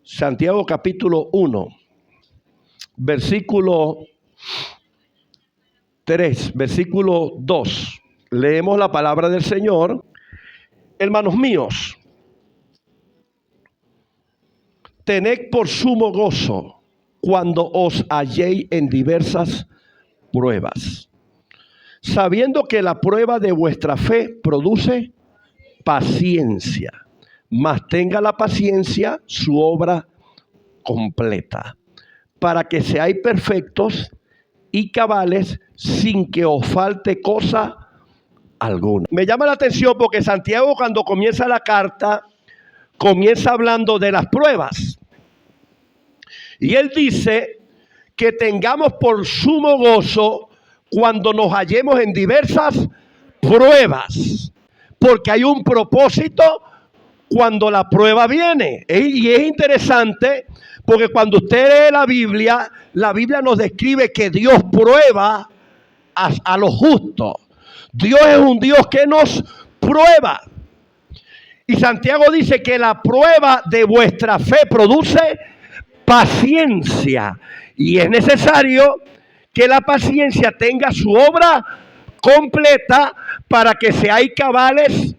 Santiago capítulo 1, versículo 3, versículo 2. Leemos la palabra del Señor. Hermanos míos, tened por sumo gozo cuando os halléis en diversas pruebas, sabiendo que la prueba de vuestra fe produce paciencia, mas tenga la paciencia su obra completa, para que seáis perfectos y cabales sin que os falte cosa alguna. Me llama la atención porque Santiago, cuando comienza la carta, comienza hablando de las pruebas. Y él dice que tengamos por sumo gozo cuando nos hallemos en diversas pruebas, porque hay un propósito cuando la prueba viene. Y es interesante porque cuando usted lee la Biblia nos describe que Dios prueba a los justos. Dios es un Dios que nos prueba. Y Santiago dice que la prueba de vuestra fe produce paciencia. Y es necesario que la paciencia tenga su obra completa para que seáis cabales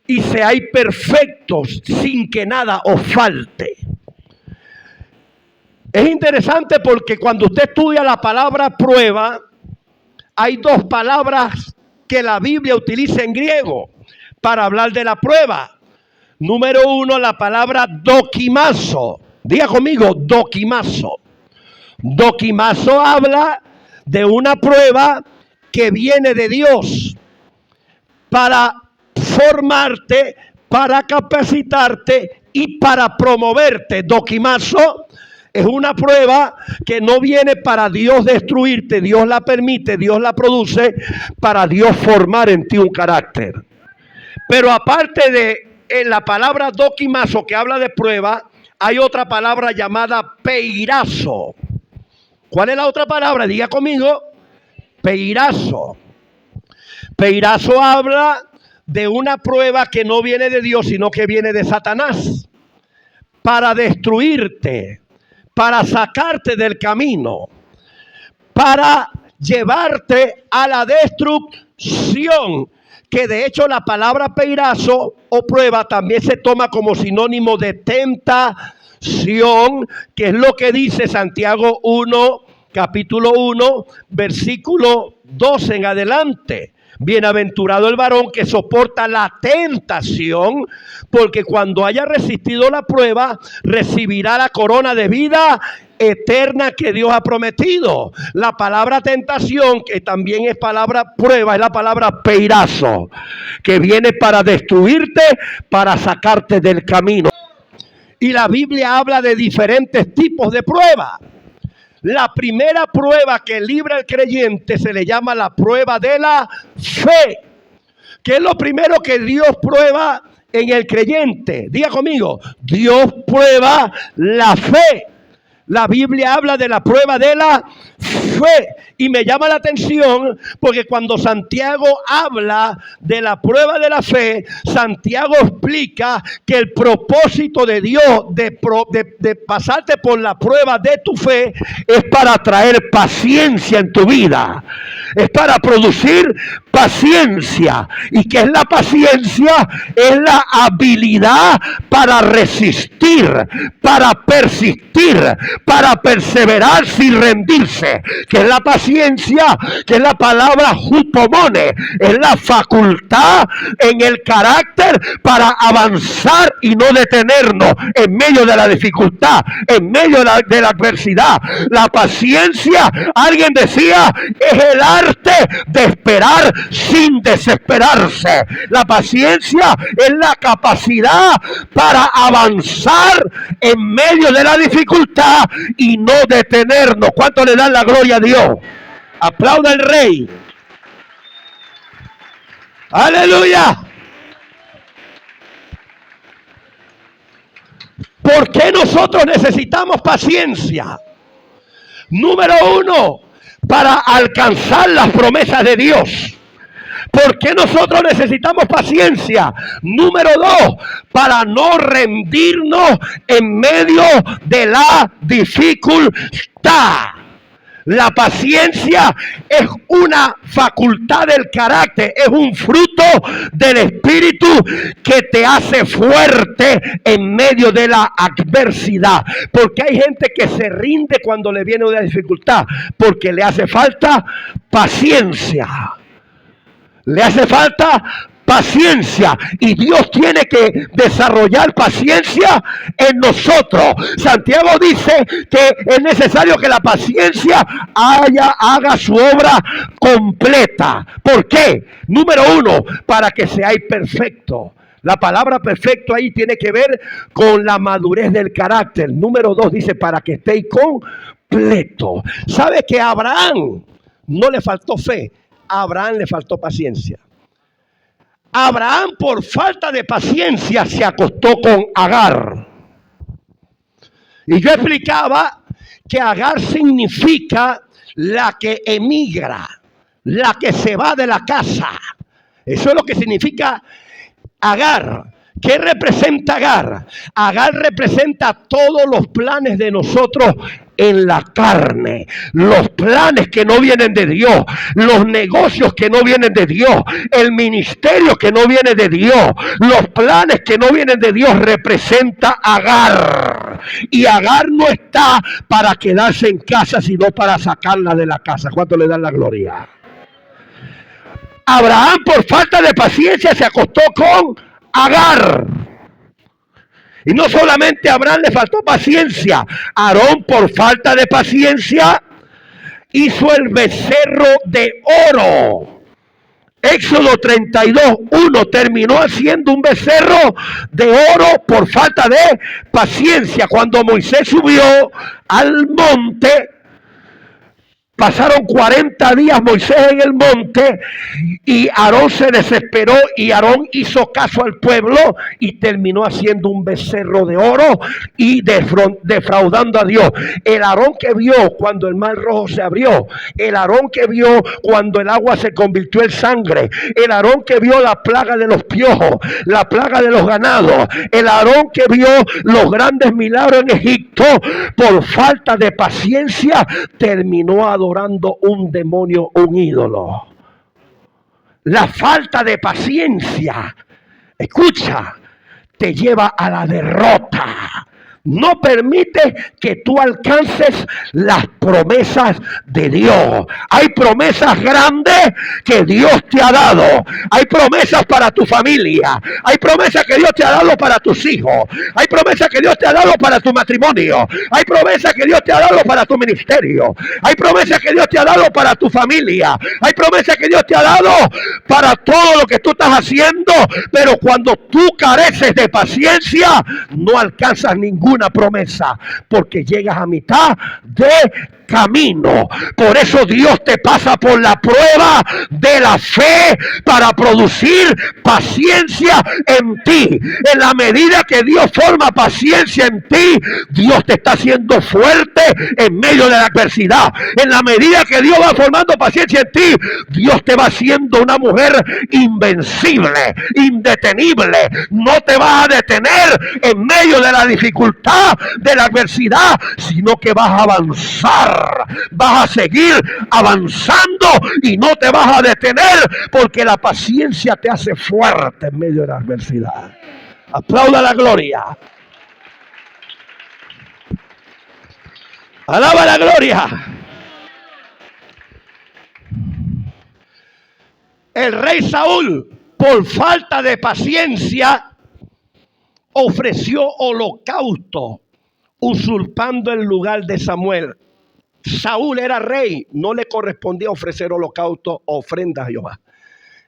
y seáis perfectos sin que nada os falte. Es interesante porque cuando usted estudia la palabra prueba, hay dos palabras que la Biblia utiliza en griego para hablar de la prueba. Número uno, la palabra dokimazo. Diga conmigo, dokimazo. Dokimazo habla de una prueba que viene de Dios para formarte, para capacitarte y para promoverte. Dokimazo es una prueba que no viene para Dios destruirte. Dios la permite, Dios la produce para Dios formar en ti un carácter. Pero aparte de la palabra dokimazo que habla de prueba, hay otra palabra llamada peirazo. ¿Cuál es la otra palabra? Diga conmigo, peirazo. Peirazo habla de una prueba que no viene de Dios, sino que viene de Satanás, para destruirte, para sacarte del camino, para llevarte a la destrucción. Que de hecho la palabra peirazo o prueba también se toma como sinónimo de tentación, que es lo que dice Santiago 1, capítulo 1, versículo 12 en adelante. Bienaventurado el varón que soporta la tentación, porque cuando haya resistido la prueba, recibirá la corona de vida eterna que Dios ha prometido. La palabra tentación, que también es palabra prueba, es la palabra peirazo, que viene para destruirte, para sacarte del camino. Y la Biblia habla de diferentes tipos de pruebas. La primera prueba que libra el creyente se le llama la prueba de la fe, que es lo primero que Dios prueba en el creyente. Diga conmigo, Dios prueba la fe. La Biblia habla de la prueba de la fe. Y me llama la atención porque cuando Santiago habla de la prueba de la fe, Santiago explica que el propósito de Dios de pasarte por la prueba de tu fe es para traer paciencia en tu vida. Es para producir paciencia. ¿Y qué es la paciencia? Es la habilidad para resistir, para persistir, para perseverar sin rendirse. ¿Qué es la paciencia? Que es la palabra hupomone, es la facultad en el carácter para avanzar y no detenernos en medio de la dificultad, en medio de la adversidad. La paciencia, alguien decía, es el arte de esperar sin desesperarse. La paciencia es la capacidad para avanzar en medio de la dificultad y no detenernos. ¿Cuánto le dan la gloria a Dios? Aplauda al Rey. Aleluya. ¿Por qué nosotros necesitamos paciencia? Número uno, para alcanzar las promesas de Dios. ¿Por qué nosotros necesitamos paciencia? Número 2, para no rendirnos en medio de la dificultad. La paciencia es una facultad del carácter, es un fruto del espíritu que te hace fuerte en medio de la adversidad. Porque hay gente que se rinde cuando le viene una dificultad, porque le hace falta paciencia. Le hace falta paciencia, y Dios tiene que desarrollar paciencia en nosotros. Santiago dice que es necesario que la paciencia haga su obra completa. ¿Por qué? Número 1, para que seáis perfectos. La palabra perfecto ahí tiene que ver con la madurez del carácter. Número 2 dice para que estéis completos. ¿Sabe que a Abraham no le faltó fe? A Abraham le faltó paciencia. Abraham, por falta de paciencia, se acostó con Agar. Y yo explicaba que Agar significa la que emigra, la que se va de la casa. Eso es lo que significa Agar. ¿Qué representa Agar? Agar representa todos los planes de nosotros en la carne, los planes que no vienen de Dios, los negocios que no vienen de Dios, el ministerio que no viene de Dios, los planes que no vienen de Dios representa Agar. Y Agar no está para quedarse en casa, sino para sacarla de la casa. ¿Cuánto le dan la gloria? Abraham, por falta de paciencia, se acostó con Agar. Y no solamente a Abraham le faltó paciencia, Aarón, por falta de paciencia, hizo el becerro de oro. Éxodo 32:1 terminó haciendo un becerro de oro por falta de paciencia. Cuando Moisés subió al monte, pasaron 40 días Moisés en el monte y Aarón se desesperó, y Aarón hizo caso al pueblo y terminó haciendo un becerro de oro y defraudando a Dios. El Aarón que vio cuando el mar rojo se abrió, el Aarón que vio cuando el agua se convirtió en sangre, el Aarón que vio la plaga de los piojos, la plaga de los ganados, el Aarón que vio los grandes milagros en Egipto, por falta de paciencia terminó adorando un demonio, un ídolo. La falta de paciencia, escucha, te lleva a la derrota. No permite que tú alcances las promesas de Dios. Hay promesas grandes que Dios te ha dado. Hay promesas para tu familia. Hay promesas que Dios te ha dado para tus hijos. Hay promesas que Dios te ha dado para tu matrimonio. Hay promesas que Dios te ha dado para tu ministerio. Hay promesas que Dios te ha dado para tu familia. Hay promesas que Dios te ha dado para todo lo que tú estás haciendo. Pero cuando tú careces de paciencia, no alcanzas ninguna promesa, porque llegas a mitad de camino. Por eso Dios te pasa por la prueba de la fe para producir paciencia en ti. En la medida que Dios forma paciencia en ti, Dios te está haciendo fuerte en medio de la adversidad. En la medida que Dios va formando paciencia en ti, Dios te va haciendo una mujer invencible, indetenible. No te vas a detener en medio de la dificultad, de la adversidad, sino que vas a avanzar. Vas a seguir avanzando y no te vas a detener, porque la paciencia te hace fuerte en medio de la adversidad. Aplauda la gloria. Alaba la gloria. El rey Saúl, por falta de paciencia, ofreció holocausto, usurpando el lugar de Samuel. Saúl era rey, no le correspondía ofrecer holocausto o ofrendas a Jehová.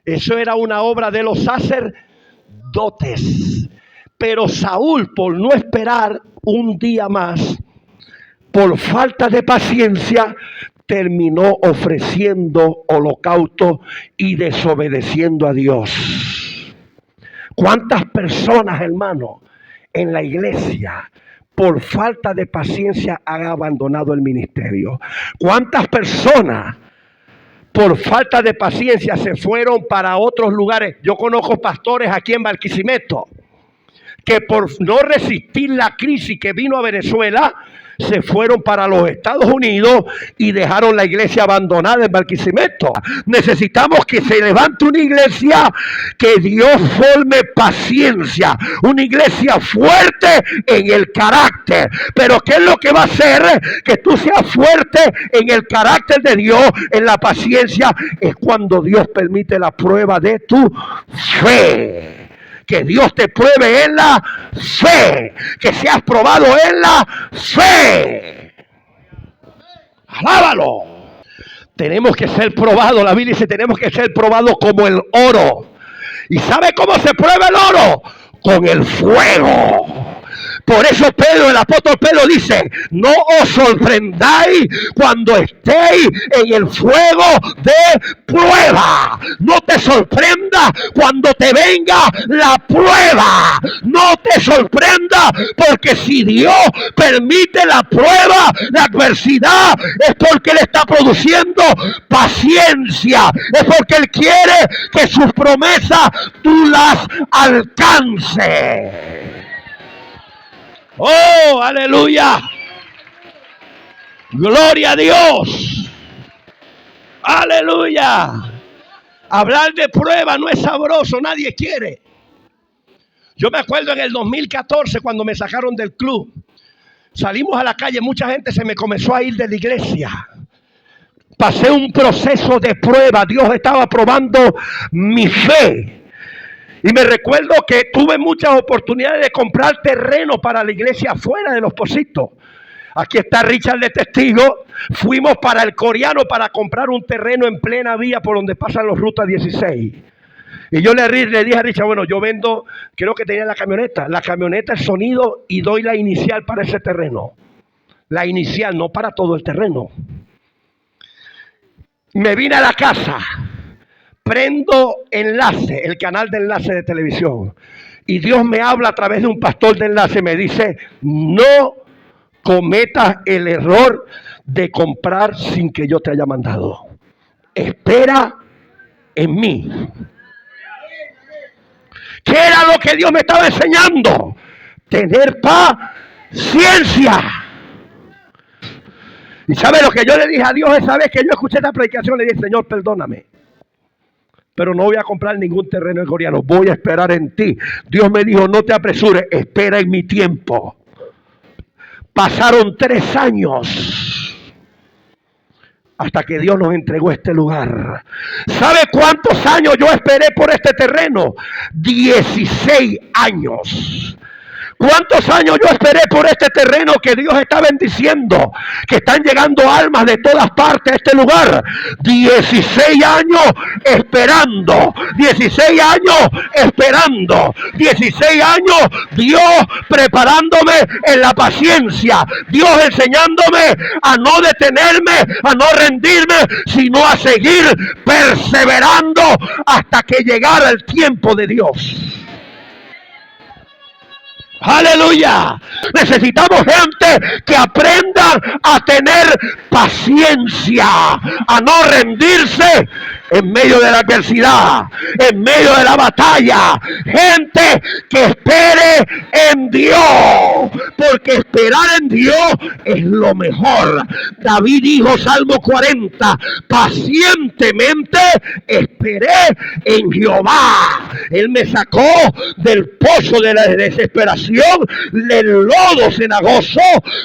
Eso era una obra de los sacerdotes. Pero Saúl, por no esperar un día más, por falta de paciencia, terminó ofreciendo holocausto y desobedeciendo a Dios. ¿Cuántas personas, hermano, en la iglesia, por falta de paciencia han abandonado el ministerio? ¿Cuántas personas por falta de paciencia se fueron para otros lugares? Yo conozco pastores aquí en Barquisimeto que por no resistir la crisis que vino a Venezuela, se fueron para los Estados Unidos y dejaron la iglesia abandonada en Barquisimeto. Necesitamos que se levante una iglesia que Dios forme paciencia, una iglesia fuerte en el carácter. Pero ¿qué es lo que va a hacer que tú seas fuerte en el carácter de Dios, en la paciencia? Es cuando Dios permite la prueba de tu fe. Que Dios te pruebe en la fe, que seas probado en la fe. Alábalo. Tenemos que ser probados. La Biblia dice, tenemos que ser probados como el oro. ¿Y sabe cómo se prueba el oro? Con el fuego. Por eso Pedro, el apóstol Pedro dice, no os sorprendáis cuando estéis en el fuego de prueba. No te sorprenda cuando te venga la prueba. No te sorprenda, porque si Dios permite la prueba, la adversidad, es porque Él está produciendo paciencia. Es porque Él quiere que sus promesas tú las alcances. ¡Oh, aleluya! ¡Gloria a Dios! ¡Aleluya! Hablar de prueba no es sabroso, nadie quiere. Yo me acuerdo en el 2014 cuando me sacaron del club. Salimos a la calle, mucha gente se me comenzó a ir de la iglesia. Pasé un proceso de prueba, Dios estaba probando mi fe. Y me recuerdo que tuve muchas oportunidades de comprar terreno para la iglesia fuera de Los Pocitos. Aquí está Richard de testigo. Fuimos para el Coreano para comprar un terreno en plena vía por donde pasan los rutas 16. Y yo le dije a Richard, bueno, yo vendo, creo que tenía la camioneta, el sonido, y doy la inicial para ese terreno. La inicial, no para todo el terreno. Me vine a la casa. Prendo enlace, el canal de enlace de televisión. Y Dios me habla a través de un pastor de enlace. Me dice, no cometas el error de comprar sin que yo te haya mandado. Espera en mí. ¿Qué era lo que Dios me estaba enseñando? Tener paciencia. ¿Y sabe lo que yo le dije a Dios esa vez que yo escuché esta predicación? Le dije, Señor, perdóname, pero no voy a comprar ningún terreno en Coreano, voy a esperar en ti. Dios me dijo, no te apresures, espera en mi tiempo. Pasaron 3 años hasta que Dios nos entregó este lugar. ¿Sabe cuántos años yo esperé por este terreno? 16 años. ¿Cuántos años yo esperé por este terreno que Dios está bendiciendo? Que están llegando almas de todas partes a este lugar. 16 años esperando. 16 años esperando. 16 años Dios preparándome en la paciencia. Dios enseñándome a no detenerme, a no rendirme, sino a seguir perseverando hasta que llegara el tiempo de Dios. Aleluya. Necesitamos gente que aprenda a tener paciencia, a no rendirse en medio de la adversidad, en medio de la batalla. Gente que espere en Dios, porque esperar en Dios es lo mejor. David dijo, Salmo 40, pacientemente esperé en Jehová. Él me sacó del pozo de la desesperación, del lodo cenagoso,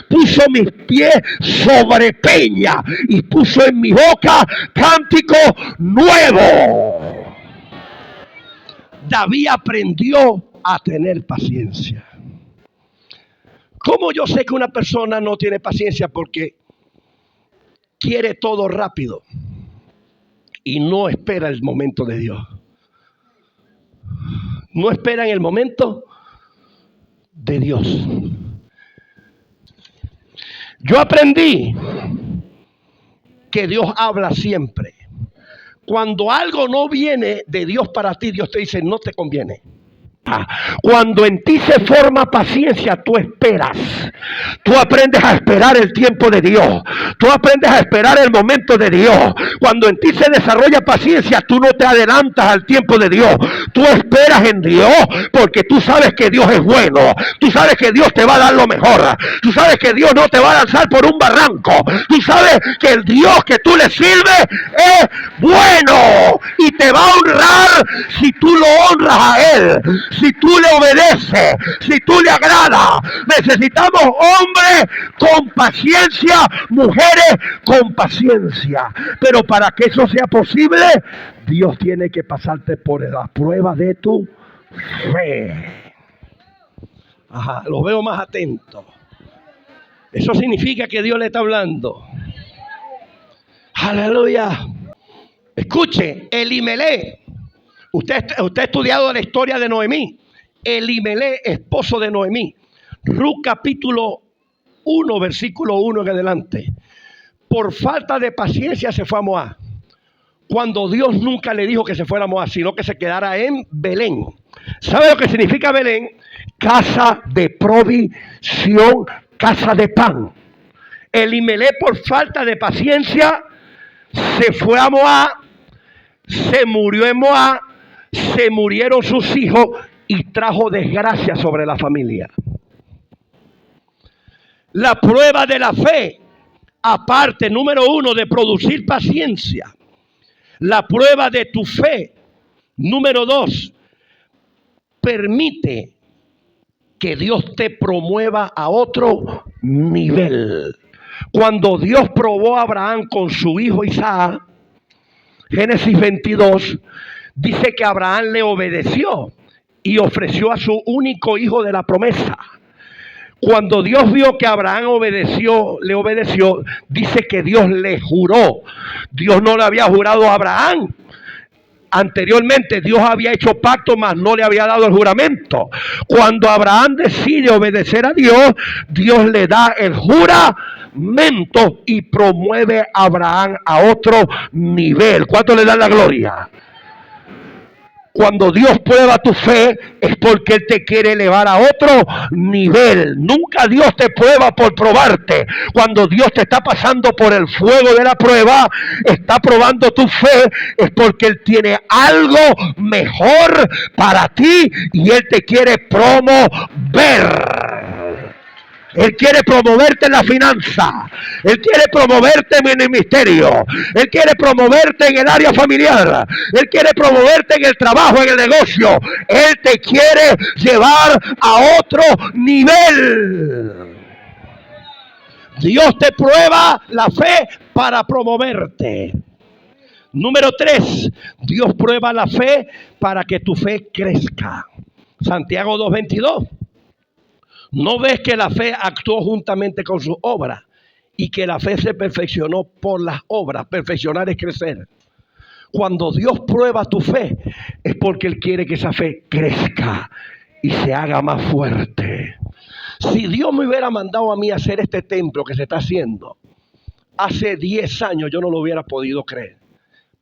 puso mis pies sobre peña y puso en mi boca cántico nuevo. David aprendió a tener paciencia. ¿Cómo yo sé que una persona no tiene paciencia? Porque quiere todo rápido y no espera el momento de Dios. No espera en el momento de Dios. Yo aprendí que Dios habla siempre. Cuando algo no viene de Dios para ti, Dios te dice, no te conviene. Cuando en ti se forma paciencia, tú esperas. Tú aprendes a esperar el tiempo de Dios. Tú aprendes a esperar el momento de Dios. Cuando en ti se desarrolla paciencia, tú no te adelantas al tiempo de Dios. Tú esperas en Dios porque tú sabes que Dios es bueno. Tú sabes que Dios te va a dar lo mejor. Tú sabes que Dios no te va a lanzar por un barranco. Tú sabes que el Dios que tú le sirves es bueno y te va a honrar si tú lo honras a Él. Si tú le obedeces, si tú le agradas. Necesitamos hombres con paciencia, mujeres con paciencia. Pero para que eso sea posible, Dios tiene que pasarte por la prueba de tu fe. Ajá, lo veo más atento. Eso significa que Dios le está hablando. Aleluya. Escuche, Elimelech. Usted ha estudiado la historia de Noemí. Elimelech, esposo de Noemí. Ruth capítulo 1, versículo 1 en adelante. Por falta de paciencia se fue a Moab. Cuando Dios nunca le dijo que se fuera a Moab, sino que se quedara en Belén. ¿Sabe lo que significa Belén? Casa de provisión, casa de pan. Elimelech, por falta de paciencia, se fue a Moab, se murió en Moab, se murieron sus hijos y trajo desgracia sobre la familia. La prueba de la fe, aparte, número 1, de producir paciencia. La prueba de tu fe, número 2, permite que Dios te promueva a otro nivel. Cuando Dios probó a Abraham con su hijo Isaac, Génesis 22, dice que Abraham le obedeció y ofreció a su único hijo de la promesa. Cuando Dios vio que Abraham le obedeció, dice que Dios le juró. Dios no le había jurado a Abraham. Anteriormente Dios había hecho pacto, mas no le había dado el juramento. Cuando Abraham decide obedecer a Dios, Dios le da el juramento y promueve a Abraham a otro nivel. ¿Cuánto le da la gloria? Cuando Dios prueba tu fe es porque Él te quiere elevar a otro nivel. Nunca Dios te prueba por probarte. Cuando Dios te está pasando por el fuego de la prueba, está probando tu fe, es porque Él tiene algo mejor para ti y Él te quiere promover. Él quiere promoverte en la finanza. Él quiere promoverte en el ministerio. Él quiere promoverte en el área familiar. Él quiere promoverte en el trabajo, en el negocio. Él te quiere llevar a otro nivel. Dios te prueba la fe para promoverte. Número 3, Dios prueba la fe para que tu fe crezca. Santiago 2:22. ¿No ves que la fe actuó juntamente con sus obras y que la fe se perfeccionó por las obras? Perfeccionar es crecer. Cuando Dios prueba tu fe es porque Él quiere que esa fe crezca y se haga más fuerte. Si Dios me hubiera mandado a mí a hacer este templo que se está haciendo hace 10 años, yo no lo hubiera podido creer,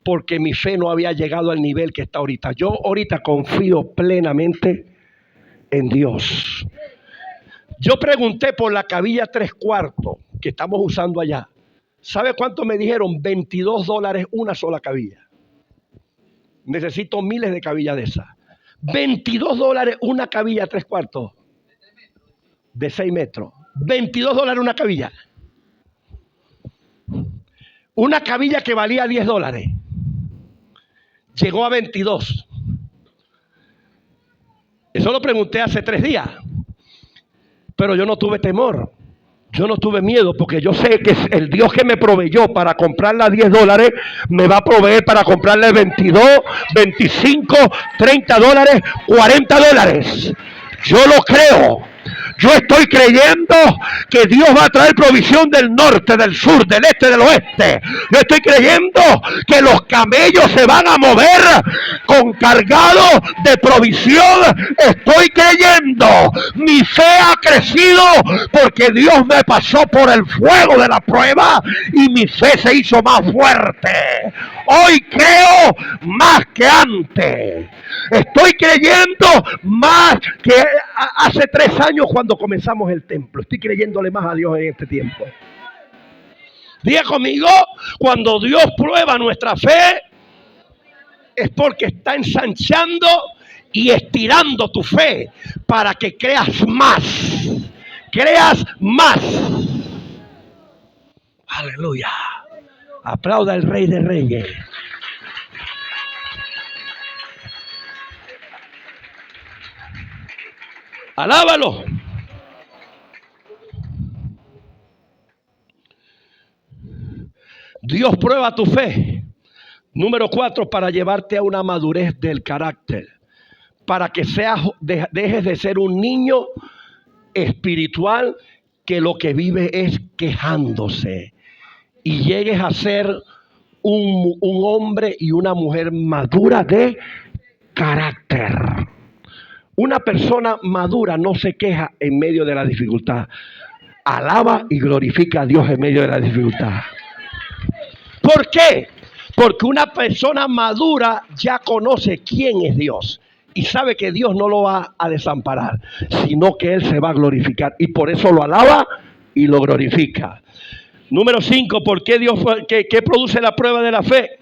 porque mi fe no había llegado al nivel que está ahorita. Yo ahorita confío plenamente en Dios. Yo pregunté por la cabilla 3/4 que estamos usando allá. ¿Sabe cuánto me dijeron? $22 una sola cabilla. Necesito miles de cabillas de esas. $22 una cabilla 3/4 de 6 metros. $22 una cabilla. Una cabilla que valía $10 llegó a 22. Eso lo pregunté hace 3 días. Pero yo no tuve temor, yo no tuve miedo, porque yo sé que el Dios que me proveyó para comprarla a $10, me va a proveer para comprarla a 22, 25, $30, $40. Yo lo creo. Yo estoy creyendo creyendo que Dios va a traer provisión del norte, del sur, del este, del oeste. Yo estoy creyendo que los camellos se van a mover con cargados de provisión. Estoy creyendo. Mi fe ha crecido porque Dios me pasó por el fuego de la prueba y mi fe se hizo más fuerte. Hoy creo más que antes. Estoy creyendo más que hace 3 años cuando comenzamos el templo. Estoy creyéndole más a Dios en este tiempo. Diga conmigo, cuando Dios prueba nuestra fe, es porque está ensanchando y estirando tu fe para que creas más. Creas más. Aleluya. Aplauda al Rey de Reyes. Alábalo. Dios prueba tu fe. Número 4, para llevarte a una madurez del carácter. Para que dejes de ser un niño espiritual que lo que vive es quejándose. Y llegues a ser un hombre y una mujer madura de carácter. Una persona madura no se queja en medio de la dificultad. Alaba y glorifica a Dios en medio de la dificultad. ¿Por qué? Porque una persona madura ya conoce quién es Dios y sabe que Dios no lo va a desamparar, sino que Él se va a glorificar y por eso lo alaba y lo glorifica. Número 5, ¿por qué qué produce la prueba de la fe?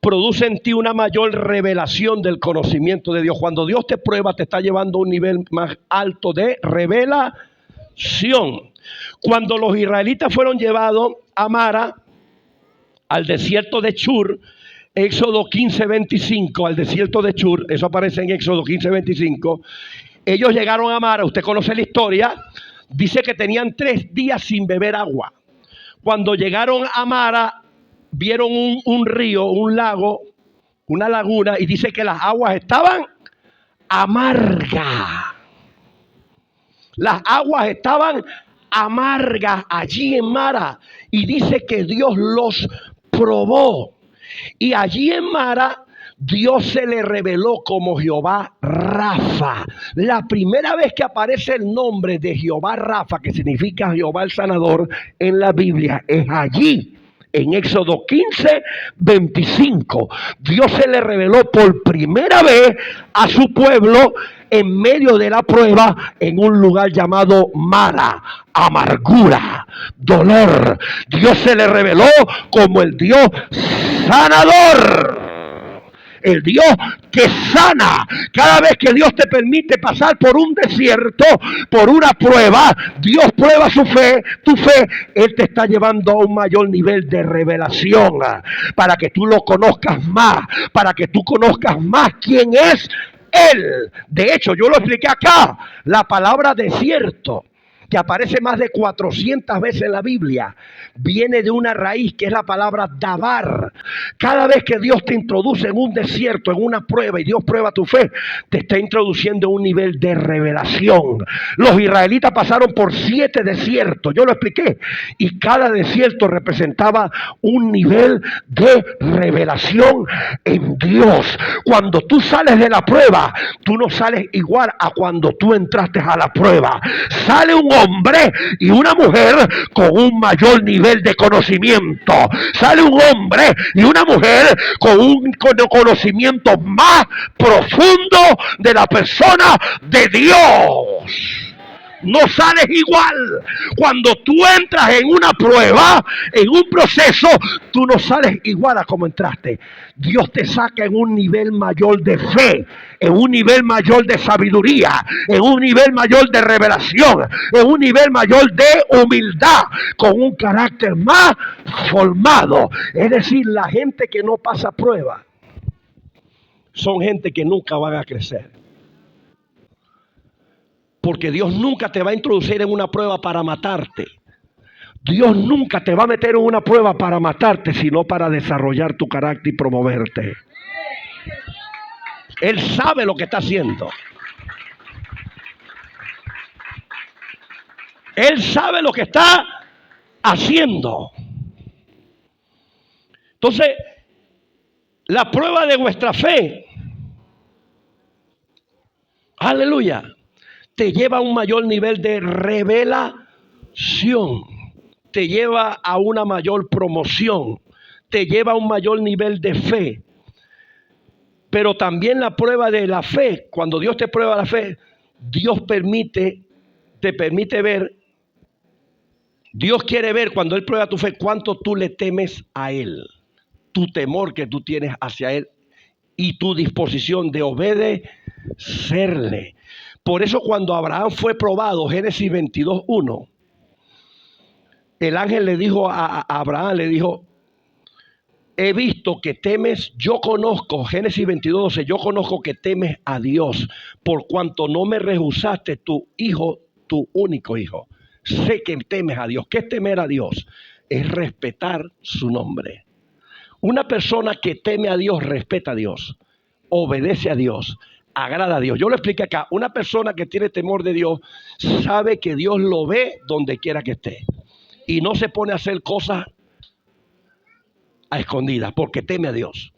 Produce en ti una mayor revelación del conocimiento de Dios. Cuando Dios te prueba, te está llevando a un nivel más alto de revelación. Cuando los israelitas fueron llevados a Mara, al desierto de Shur, Éxodo 15:25, al desierto de Shur, eso aparece en Éxodo 15:25, ellos llegaron a Mara, usted conoce la historia, dice que tenían 3 días sin beber agua. Cuando llegaron a Mara, vieron un río, un lago, una laguna, y dice que las aguas estaban amargas. Las aguas estaban amargas allí en Mara, y dice que Dios los probó. Y allí en Mara, Dios se le reveló como Jehová Rafa. La primera vez que aparece el nombre de Jehová Rafa, que significa Jehová el sanador, en la Biblia, es allí. En Éxodo 15:25, Dios se le reveló por primera vez a su pueblo en medio de la prueba en un lugar llamado Mara, amargura, dolor. Dios se le reveló como el Dios sanador. El Dios que sana. Cada vez que Dios te permite pasar por un desierto, por una prueba, Dios prueba su fe, tu fe. Él te está llevando a un mayor nivel de revelación para que tú lo conozcas más, para que tú conozcas más quién es Él. De hecho, yo lo expliqué acá. La palabra desierto, que aparece más de 400 veces en la Biblia, viene de una raíz que es la palabra dabar. Cada vez que Dios te introduce en un desierto, en una prueba, y Dios prueba tu fe, te está introduciendo en un nivel de revelación. Los israelitas pasaron por 7 desiertos, yo lo expliqué, y cada desierto representaba un nivel de revelación en Dios. Cuando tú sales de la prueba, tú no sales igual a cuando tú entraste a la prueba. Sale un hombre y una mujer con un mayor nivel de conocimiento. Sale un hombre y una mujer con un conocimiento más profundo de la persona de Dios. No sales igual. Cuando tú entras en una prueba, en un proceso, tú no sales igual a como entraste. Dios te saca en un nivel mayor de fe, en un nivel mayor de sabiduría, en un nivel mayor de revelación, en un nivel mayor de humildad, con un carácter más formado. Es decir, la gente que no pasa prueba son gente que nunca van a crecer. Porque Dios nunca te va a introducir en una prueba para matarte. Dios nunca te va a meter en una prueba para matarte, sino para desarrollar tu carácter y promoverte. Él sabe lo que está haciendo. Él sabe lo que está haciendo. Entonces, la prueba de vuestra fe, aleluya, te lleva a un mayor nivel de revelación, te lleva a una mayor promoción, te lleva a un mayor nivel de fe. Pero también la prueba de la fe, cuando Dios te prueba la fe, Dios te permite ver, Dios quiere ver cuando Él prueba tu fe, cuánto tú le temes a Él, tu temor que tú tienes hacia Él y tu disposición de obedecerle. Por eso cuando Abraham fue probado, Génesis 22:1, el ángel le dijo a Abraham, le dijo, he visto que temes, yo conozco, Génesis 22:12, yo conozco que temes a Dios, por cuanto no me rehusaste tu hijo, tu único hijo. Sé que temes a Dios. ¿Qué es temer a Dios? Es respetar su nombre. Una persona que teme a Dios, respeta a Dios, obedece a Dios, agrada a Dios. Yo lo expliqué acá. Una persona que tiene temor de Dios sabe que Dios lo ve donde quiera que esté y no se pone a hacer cosas a escondidas porque teme a Dios.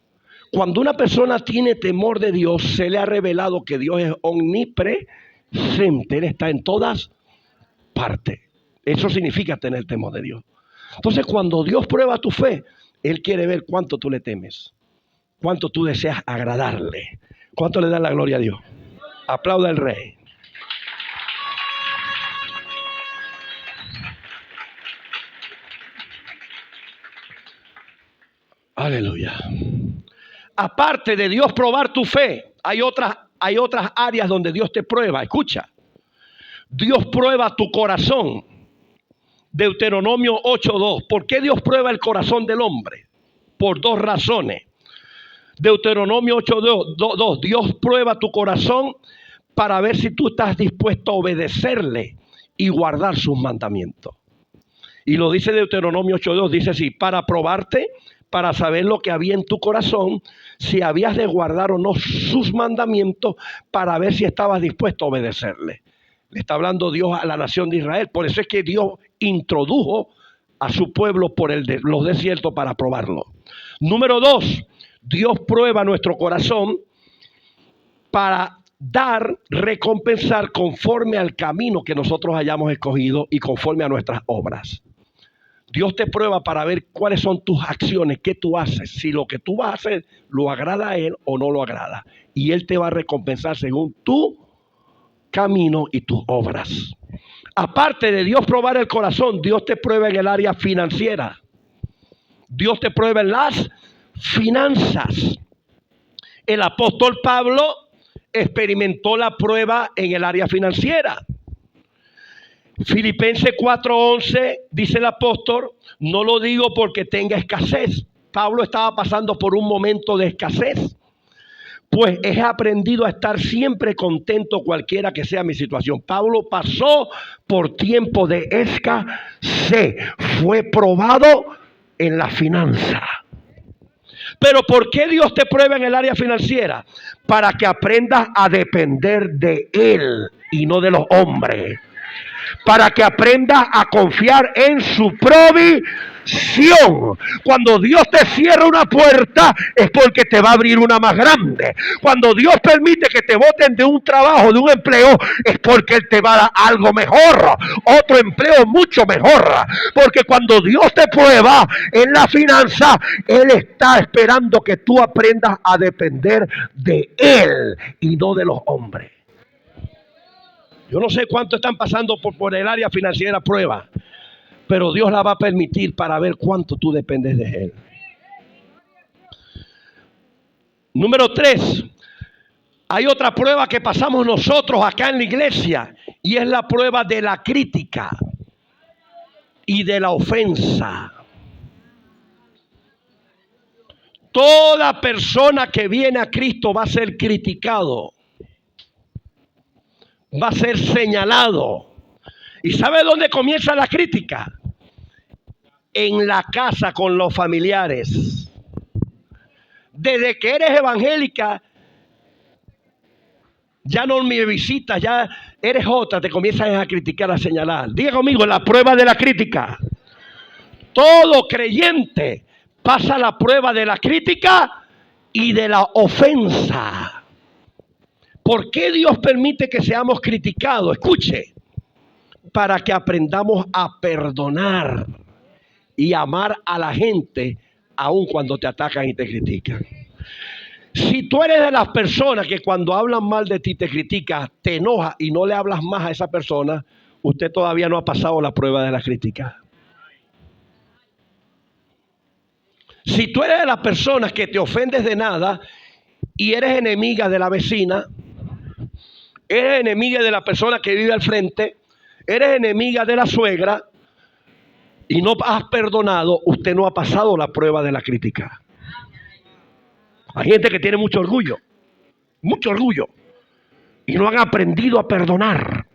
Cuando una persona tiene temor de Dios, se le ha revelado que Dios es omnipresente. Él está en todas partes. Eso significa tener temor de Dios. Entonces, cuando Dios prueba tu fe, Él quiere ver cuánto tú le temes, cuánto tú deseas agradarle, cuánto le das la gloria a Dios. Aplauda al Rey. Aleluya. Aparte de Dios probar tu fe, hay otras áreas donde Dios te prueba. Escucha. Dios prueba tu corazón. Deuteronomio 8:2. ¿Por qué Dios prueba el corazón del hombre? Por dos razones. Deuteronomio 8:2. Dios prueba tu corazón para ver si tú estás dispuesto a obedecerle y guardar sus mandamientos. Y lo dice Deuteronomio 8:2. Dice así, para probarte, para saber lo que había en tu corazón, si habías de guardar o no sus mandamientos, para ver si estabas dispuesto a obedecerle. Le está hablando Dios a la nación de Israel. Por eso es que Dios introdujo a su pueblo por los desiertos para probarlo. Número 2, Dios prueba nuestro corazón para recompensar conforme al camino que nosotros hayamos escogido y conforme a nuestras obras. Dios te prueba para ver cuáles son tus acciones, qué tú haces, si lo que tú vas a hacer lo agrada a Él o no lo agrada. Y Él te va a recompensar según tu camino y tus obras. Aparte de Dios probar el corazón, Dios te prueba en el área financiera. Dios te prueba en las finanzas. El apóstol Pablo experimentó la prueba en el área financiera. Filipenses 4:11 dice el apóstol, no lo digo porque tenga escasez. Pablo estaba pasando por un momento de escasez. Pues he aprendido a estar siempre contento cualquiera que sea mi situación. Pablo pasó por tiempo de escasez. Fue probado en la finanza. Pero ¿por qué Dios te prueba en el área financiera? Para que aprendas a depender de Él y no de los hombres. Para que aprendas a confiar en su provisión. Cuando Dios te cierra una puerta es porque te va a abrir una más grande. Cuando Dios permite que te boten de un trabajo, de un empleo, es porque Él te va a dar algo mejor, otro empleo mucho mejor. Porque cuando Dios te prueba en la finanza, Él está esperando que tú aprendas a depender de Él y no de los hombres. Yo no sé cuánto están pasando por el área financiera prueba, pero Dios la va a permitir para ver cuánto tú dependes de Él. Número 3, hay otra prueba que pasamos nosotros acá en la iglesia y es la prueba de la crítica y de la ofensa. Toda persona que viene a Cristo va a ser criticado. Va a ser señalado. ¿Y sabe dónde comienza la crítica? En la casa con los familiares. Desde que eres evangélica, ya no me visitas, ya eres otra, te comienzan a criticar, a señalar. Diga conmigo, la prueba de la crítica. Todo creyente pasa la prueba de la crítica y de la ofensa. ¿Por qué Dios permite que seamos criticados? Escuche, para que aprendamos a perdonar y amar a la gente aun cuando te atacan y te critican. Si tú eres de las personas que cuando hablan mal de ti te criticas, te enojas y no le hablas más a esa persona, usted todavía no ha pasado la prueba de la crítica. Si tú eres de las personas que te ofendes de nada y eres enemiga de la vecina, eres enemiga de la persona que vive al frente, eres enemiga de la suegra y no has perdonado, usted no ha pasado la prueba de la crítica. Hay gente que tiene mucho orgullo y no han aprendido a perdonar.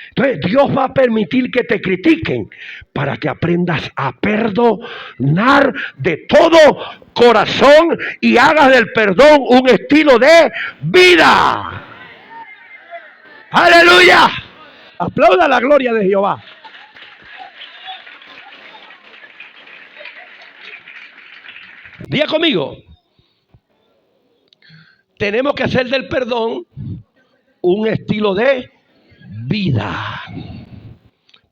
Entonces Dios va a permitir que te critiquen para que aprendas a perdonar de todo corazón y hagas del perdón un estilo de vida. ¡Aleluya! Aplauda la gloria de Jehová. Diga conmigo. Tenemos que hacer del perdón un estilo de vida.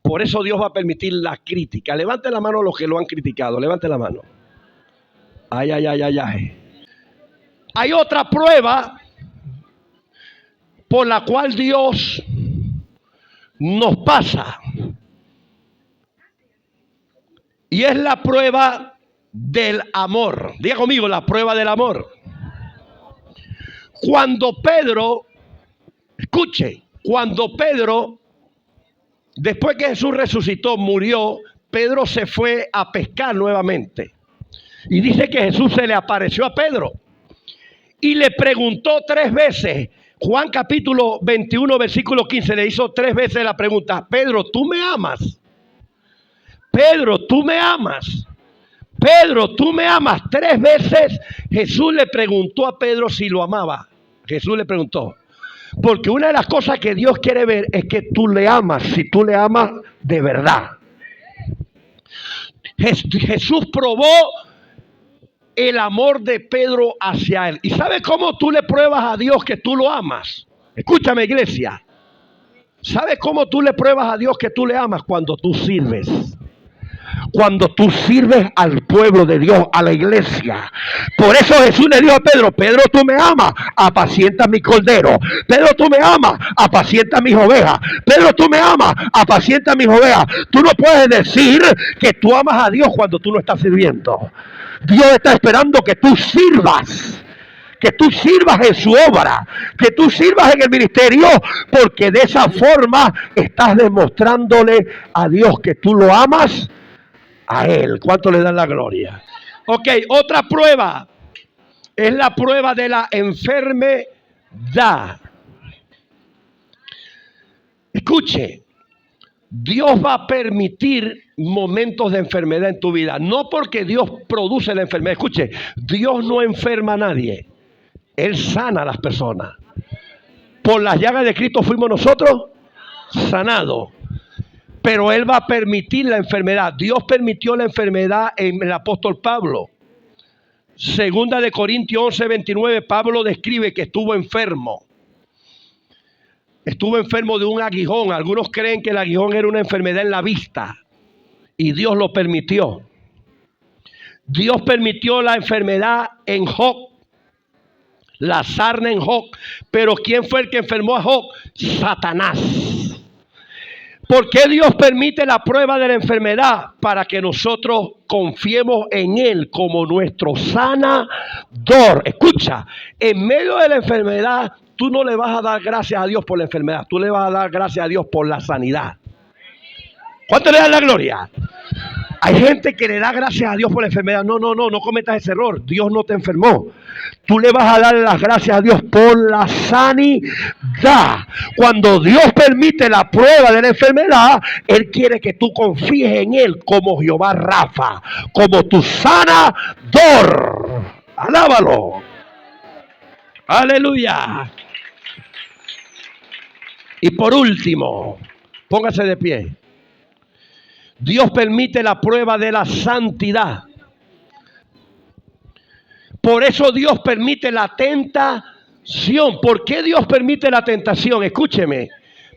Por eso Dios va a permitir la crítica. Levante la mano los que lo han criticado. Levante la mano. Ay. Hay otra prueba por la cual Dios nos pasa. Y es la prueba del amor. Diga conmigo, la prueba del amor. Cuando Pedro, escuche, cuando Pedro, después que Jesús resucitó, murió, Pedro se fue a pescar nuevamente. Y dice que Jesús se le apareció a Pedro y le preguntó 3 veces. Juan capítulo 21, versículo 15, le hizo 3 veces la pregunta: Pedro, ¿tú me amas? Pedro, ¿tú me amas? Pedro, ¿tú me amas? 3 veces Jesús le preguntó a Pedro si lo amaba. Jesús le preguntó. Porque una de las cosas que Dios quiere ver es que tú le amas, si tú le amas de verdad. Jesús probó el amor de Pedro hacia él. ¿Y sabes cómo tú le pruebas a Dios que tú lo amas? Escúchame, iglesia. ¿Sabes cómo tú le pruebas a Dios que tú le amas? Cuando tú sirves. Cuando tú sirves al pueblo de Dios, a la iglesia. Por eso Jesús le dijo a Pedro: Pedro, tú me amas, apacienta mi cordero. Pedro, tú me amas, apacienta mis ovejas. Pedro, tú me amas, apacienta mis ovejas. Tú no puedes decir que tú amas a Dios cuando tú no estás sirviendo. Dios está esperando que tú sirvas. Que tú sirvas en su obra, que tú sirvas en el ministerio, porque de esa forma estás demostrándole a Dios que tú lo amas a Él. ¿Cuánto le dan la gloria? Ok, otra prueba es la prueba de la enfermedad. Escuche, Dios va a permitir momentos de enfermedad en tu vida, no porque Dios produce la enfermedad. Escuche, Dios no enferma a nadie. Él sana a las personas. Por las llagas de Cristo fuimos nosotros sanados. Pero Él va a permitir la enfermedad. Dios permitió la enfermedad en el apóstol Pablo. Segunda de Corintios 11, 29, Pablo describe que estuvo enfermo. Estuvo enfermo de un aguijón. Algunos creen que el aguijón era una enfermedad en la vista. Y Dios lo permitió. Dios permitió la enfermedad en Job. La sarna en Job. Pero ¿quién fue el que enfermó a Job? Satanás. ¿Por qué Dios permite la prueba de la enfermedad? Para que nosotros confiemos en Él como nuestro sanador. Escucha, en medio de la enfermedad, tú no le vas a dar gracias a Dios por la enfermedad. Tú le vas a dar gracias a Dios por la sanidad. ¿Cuánto le dan la gloria? Hay gente que le da gracias a Dios por la enfermedad. No cometas ese error. Dios no te enfermó. Tú le vas a dar las gracias a Dios por la sanidad. Cuando Dios permite la prueba de la enfermedad, Él quiere que tú confíes en Él como Jehová Rafa, como tu sanador. Alábalo. Aleluya. Y por último, póngase de pie. Dios permite la prueba de la santidad. Por eso Dios permite la tentación. ¿Por qué Dios permite la tentación? Escúcheme.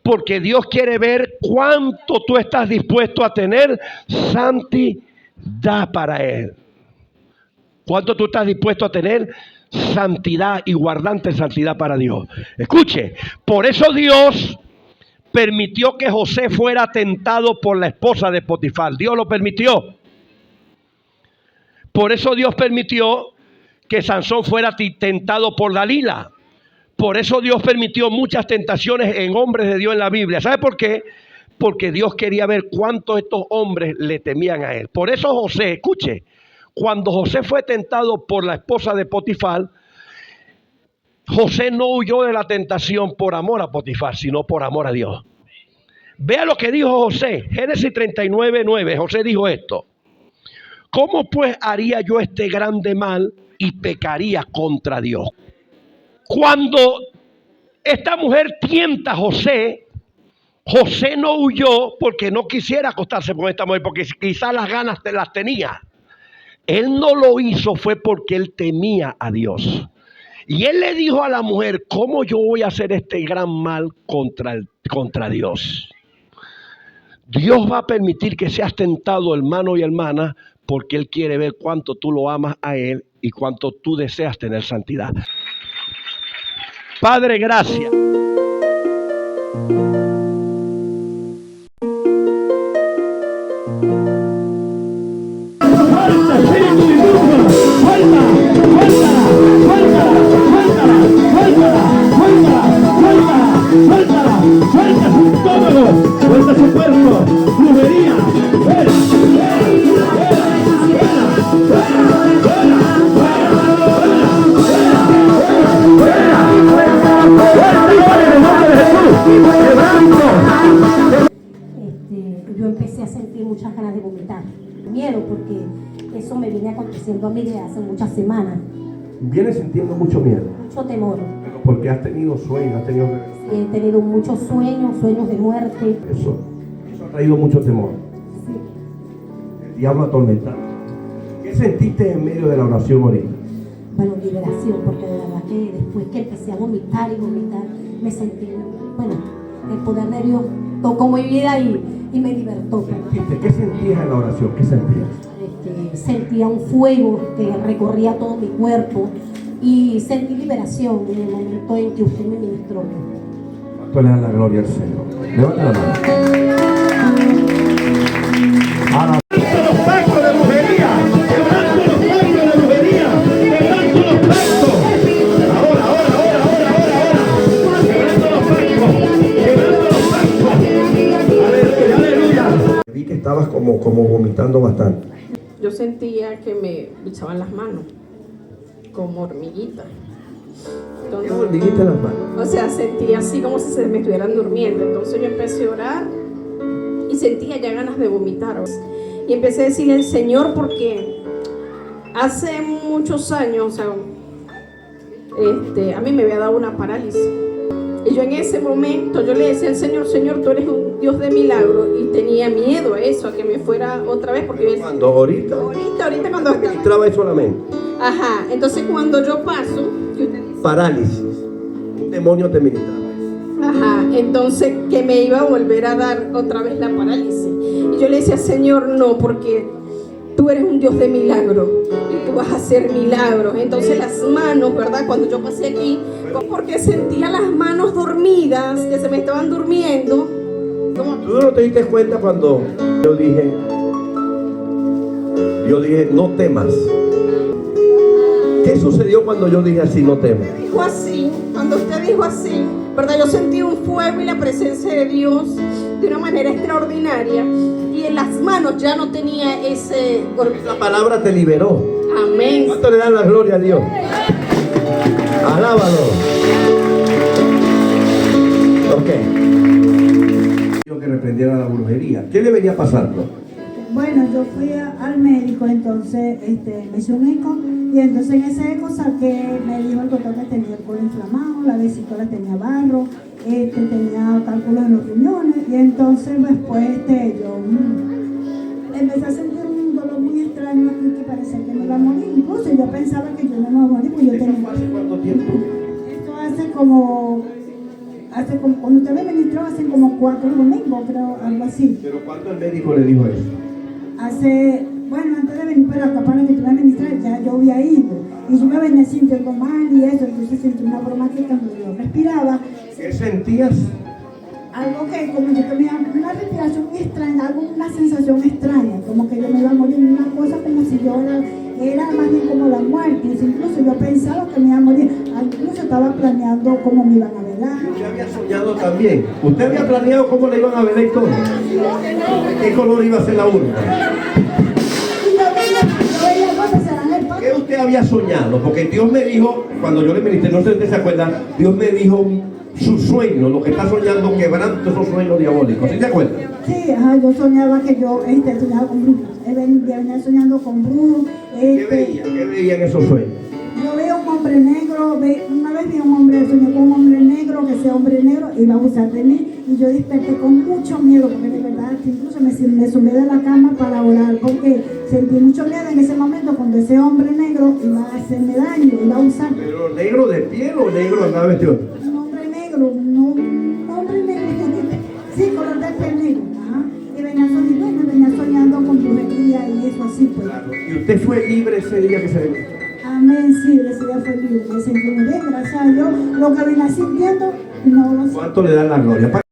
Porque Dios quiere ver cuánto tú estás dispuesto a tener santidad para Él. ¿Cuánto tú estás dispuesto a tener santidad y guardante santidad para Dios? Escuche, por eso Dios permitió que José fuera tentado por la esposa de Potifar. Dios lo permitió. Por eso Dios permitió que Sansón fuera tentado por Dalila. Por eso Dios permitió muchas tentaciones en hombres de Dios en la Biblia. ¿Sabe por qué? Porque Dios quería ver cuánto estos hombres le temían a Él. Por eso José, escuche, cuando José fue tentado por la esposa de Potifar, José no huyó de la tentación por amor a Potifar, sino por amor a Dios. Vea lo que dijo José. Génesis 39:9. José dijo esto: ¿cómo pues haría yo este grande mal y pecaría contra Dios? Cuando esta mujer tienta a José, José no huyó porque no quisiera acostarse con esta mujer, porque quizás las ganas las tenía. Él no lo hizo fue porque él temía a Dios. Y él le dijo a la mujer: ¿cómo yo voy a hacer este gran mal contra Dios? Dios va a permitir que seas tentado, hermano y hermana, porque Él quiere ver cuánto tú lo amas a Él y cuánto tú deseas tener santidad. Padre, gracias. Suelta su cuerpo, brujería. Yo empecé a sentir muchas ganas de vomitar. Miedo, porque eso me viene aconteciendo a mí desde hace muchas semanas. Vienes sintiendo mucho miedo. Mucho temor. Porque has tenido sueños, has tenido... He tenido muchos sueños de muerte. Eso ha traído mucho temor. Sí. El diablo atormentado. ¿Qué sentiste en medio de la oración ahorita? Bueno, liberación, porque de verdad que después que empecé a vomitar, me sentí, bueno, el poder de Dios tocó mi vida y me libertó. ¿Qué sentías en la oración? ¿Qué sentías? Sentía un fuego que recorría todo mi cuerpo y sentí liberación en el momento en que usted me ministró. ¿Cuánto le da la gloria al Señor? Levanta la mano. Ahora, los pactos de brujería, quebrando los pactos de brujería, quebrando los pactos. Ahora. Quebrando los pactos. Aleluya. Vi que estabas como vomitando bastante. Yo sentía que me echaban las manos, como hormiguitas. ¿Qué hormiguitas en las manos? O sea, sentía así como si se me estuvieran durmiendo. Entonces yo empecé a orar y sentía ya ganas de vomitar. Y empecé a decirle al Señor, porque hace muchos años, o sea, a mí me había dado una parálisis. Y yo en ese momento, yo le decía al Señor: Señor, tú eres un Dios de milagros. Y tenía miedo a eso, a que me fuera otra vez. Porque ¿Cuándo? ¿Ahorita? Ahorita cuando Administraba eso solamente. Ajá, entonces cuando yo paso, que usted dice, Parálisis. Un demonio te ministraba. ajá, entonces que me iba a volver a dar otra vez la parálisis. Y yo le decía: Señor, no, porque tú eres un Dios de milagros y tú vas a hacer milagros. Entonces las manos, ¿verdad? Cuando yo pasé aquí, porque sentía las manos dormidas, que se me estaban durmiendo. ¿Cómo? ¿Tú no te diste cuenta cuando yo dije, no temas? ¿Qué sucedió cuando yo dije así, no temas? Dijo así, cuando usted dijo así, ¿verdad? Yo sentí un fuego y la presencia de Dios de una manera extraordinaria, y en las manos ya no tenía ese golpe. La palabra te liberó. Amén. ¿Cuánto le dan la gloria a Dios? Alábalo. Ok. Yo que reprendiera la brujería. ¿Qué le venía pasando? Bueno, yo fui al médico, entonces me hice un eco, y entonces en ese eco saqué, me dijo el doctor que tenía el colon inflamado, la vesícula tenía barro, tenía cálculos en los riñones y entonces después yo empecé a sentir un dolor muy extraño aquí que parecía que me iba a morir. Incluso yo pensaba que yo no me iba a morir porque yo ¿Eso tenía... fue hace cuánto tiempo? Esto hace como cuando usted me ministró, hace como 4 domingos, creo, algo así. ¿Pero cuándo el médico le dijo eso? Bueno, antes de venir para acá, para que tú me ministras, ya yo había ido. Y yo me venía sintiendo mal y eso, entonces sentí una broma que cuando yo respiraba, ¿Qué sentías? algo que como yo tenía una respiración muy extraña, una sensación extraña, como que yo me iba a morir, una cosa como si yo era más bien como la muerte. Incluso yo pensaba que me iba a morir, incluso estaba planeando cómo me iban a velar. Usted había soñado también. ¿Usted había planeado cómo le iban a velar y todo? ¿Qué color iba a ser la urna? Y yo veía cosas, eran el ¿Qué usted había soñado? Porque Dios me dijo, cuando yo le ministré, no sé si usted se acuerda, Dios me dijo su sueño, lo que está soñando, quebrando esos sueños diabólicos. ¿Sí se acuerda? Sí, yo soñaba que yo soñaba con brujos. Venía soñando con brujos. ¿Qué veía? ¿Qué veía en esos sueños? Yo veía un hombre negro, una vez vi un hombre, soñé con un hombre negro, que ese hombre negro iba a abusar de mí y yo desperté con mucho miedo, porque de verdad incluso me sumé de la cama para orar, porque sentí mucho miedo en ese momento cuando ese hombre negro iba a hacerme daño, iba a abusar. ¿Pero negro de piel o negro andaba vestido? Un hombre negro, un hombre negro, sí, color de piel negro, y venía soñando con brujería y eso así, pues. Claro. ¿Y usted fue libre ese día que se le... Amén, sí, ese día fue libre, me sentí muy bien, gracias a Dios, lo que venía sintiendo, no lo sé. ¿Cuánto le dan la gloria?